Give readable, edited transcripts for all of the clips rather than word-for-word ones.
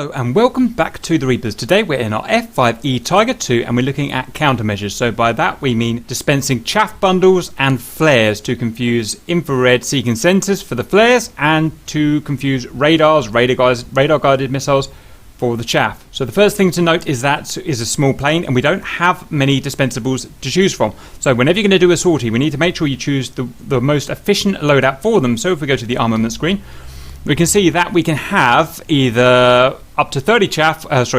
Hello and welcome back to the Reapers. Today we're in our F-5E Tiger 2 and we're looking at countermeasures. So by that we mean dispensing chaff bundles and flares to confuse infrared seeking sensors for the flares and to confuse radar guided missiles for the chaff. So the first thing to note is that is a small plane and we don't have many dispensables to choose from. So whenever you're going to do a sortie, we need to make sure you choose the most efficient loadout for them. So if we go to the armament screen, we can see that we can have either up to 30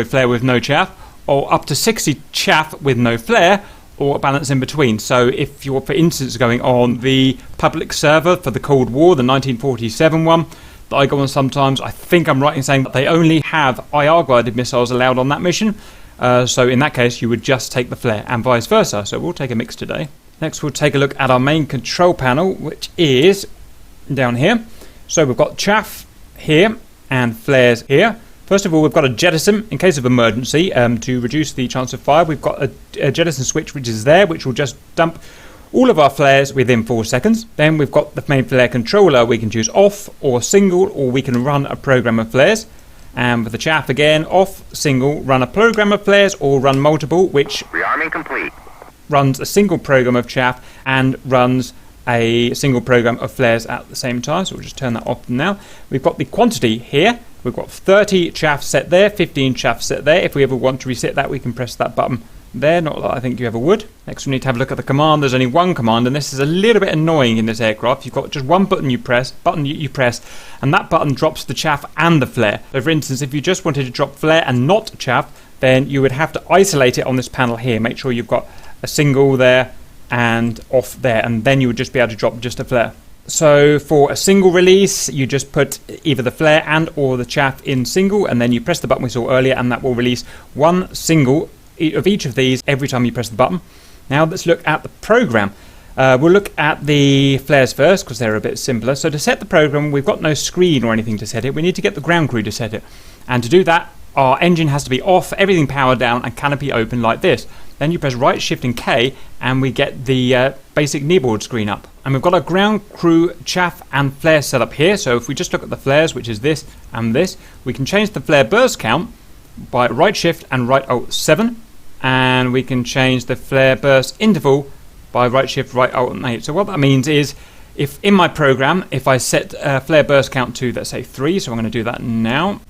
flare with no chaff, or up to 60 chaff with no flare, or a balance in between. So if you're, for instance, going on the public server for the Cold War, the 1947 one, that I go on sometimes, I think I'm right in saying that they only have IR guided missiles allowed on that mission. So in that case, you would just take the flare and vice versa. So we'll take a mix today. Next, we'll take a look at our main control panel, which is down here. So we've got chaff here and flares here. First of all, we've got a jettison in case of emergency to reduce the chance of fire. We've got a jettison switch which is there, which will just dump all of our flares within 4 seconds. Then we've got the main flare controller. We can choose off or single, or we can run a program of flares. And with the chaff again, off, single, run a program of flares, or run multiple, which rearming complete. Runs a single program of chaff and runs a single program of flares at the same time. So we'll just turn that off now. We've got the quantity here. We've got 30 chaff set there, 15 chaff set there. If we ever want to reset that, we can press that button there. Not that I think you ever would. Next we need to have a look at the command. There's only one command, and this is a little bit annoying in this aircraft. You've got just one button you press, and that button drops the chaff and the flare. So for instance, if you just wanted to drop flare and not chaff, then you would have to isolate it on this panel here. Make sure you've got a single there and off there, and then you would just be able to drop just a flare. So for a single release, you just put either the flare and or the chaff in single, and then you press the button we saw earlier, and that will release one single of each of these every time you press the button. Now let's look at the program. We'll look at the flares first because they're a bit simpler. So to set the program, we've got no screen or anything to set it. We need to get the ground crew to set it, and to do that, our engine has to be off, everything powered down, and canopy open like this. Then you press right shift and K and we get the basic kneeboard screen up. And we've got our ground crew chaff and flare set up here. So if we just look at the flares, which is this and this, we can change the flare burst count by right shift and right alt 7. And we can change the flare burst interval by right shift, right alt and 8. So what that means is, if in my program, if I set flare burst count to, let's say 3, so I'm going to do that now.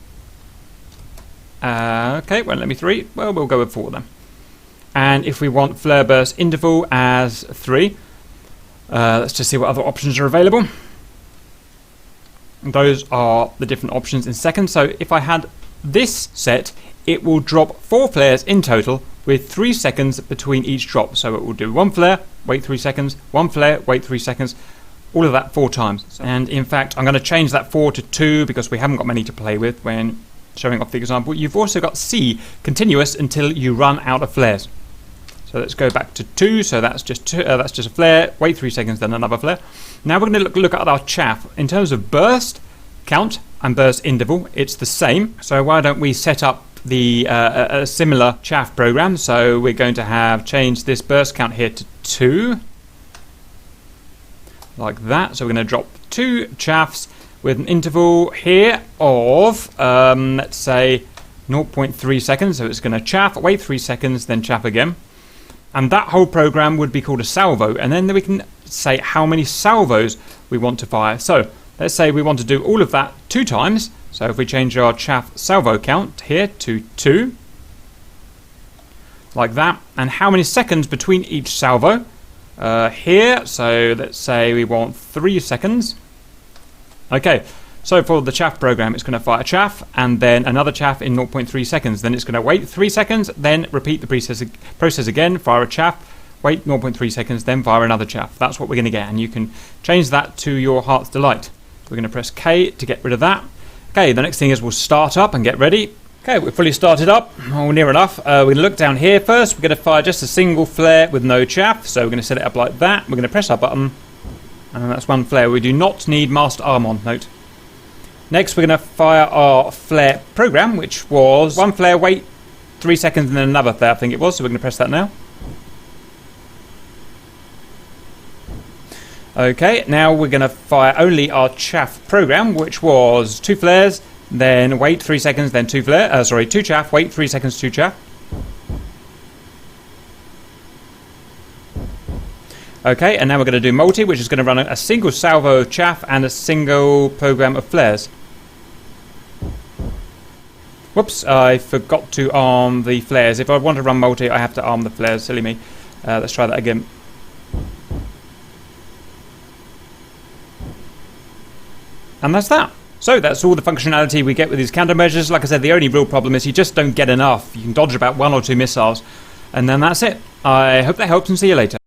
Okay, won't let me 3. Well, we'll go with 4 then. And if we want flare burst interval as 3, let's just see what other options are available. Those are the different options in seconds. So if I had this set, it will drop 4 flares in total with 3 seconds between each drop. So it will do 1 flare, wait 3 seconds, 1 flare, wait 3 seconds, all of that 4 times. And in fact, I'm going to change that 4 to 2 because we haven't got many to play with when showing off the example. You've also got C, continuous until you run out of flares. So let's go back to 2. So that's just a flare. Wait 3 seconds, then another flare. Now we're going to look at our chaff in terms of burst count and burst interval. It's the same. So why don't we set up the a similar chaff program? So we're going to have changed this burst count here to 2, like that. So we're going to drop 2 chaffs with an interval here of let's say 0.3 seconds. So it's going to chaff, wait 3 seconds, then chaff again. And that whole program would be called a salvo. And then we can say how many salvos we want to fire. So let's say we want to do all of that 2 times. So if we change our chaff salvo count here to 2, like that. And how many seconds between each salvo? Here, so let's say we want 3 seconds. Okay, so for the chaff program, it's going to fire chaff and then another chaff in 0.3 seconds. Then it's going to wait 3 seconds, then repeat the process again, fire a chaff, wait 0.3 seconds, then fire another chaff. That's what we're going to get, and you can change that to your heart's delight. We're going to press K to get rid of that. Okay, the next thing is we'll start up and get ready. Okay, we're fully started up, or near enough. We're going to look down here first. We're going to fire just a single flare with no chaff, so we're going to set it up like that. We're going to press our button, and that's 1 flare. We do not need master arm on, note. Next, we're going to fire our flare program, which was 1 flare, wait 3 seconds, and then another flare, I think it was. So we're going to press that now. Okay, now we're going to fire only our chaff program, which was 2 flares, then wait 3 seconds, then 2 chaff, wait 3 seconds, 2 chaff. Okay, and now we're going to do multi, which is going to run a single salvo of chaff and a single program of flares. Whoops, I forgot to arm the flares. If I want to run multi, I have to arm the flares. Silly me. Let's try that again. And that's that. So that's all the functionality we get with these countermeasures. Like I said, the only real problem is you just don't get enough. You can dodge about 1 or 2 missiles, and then that's it. I hope that helps, and see you later.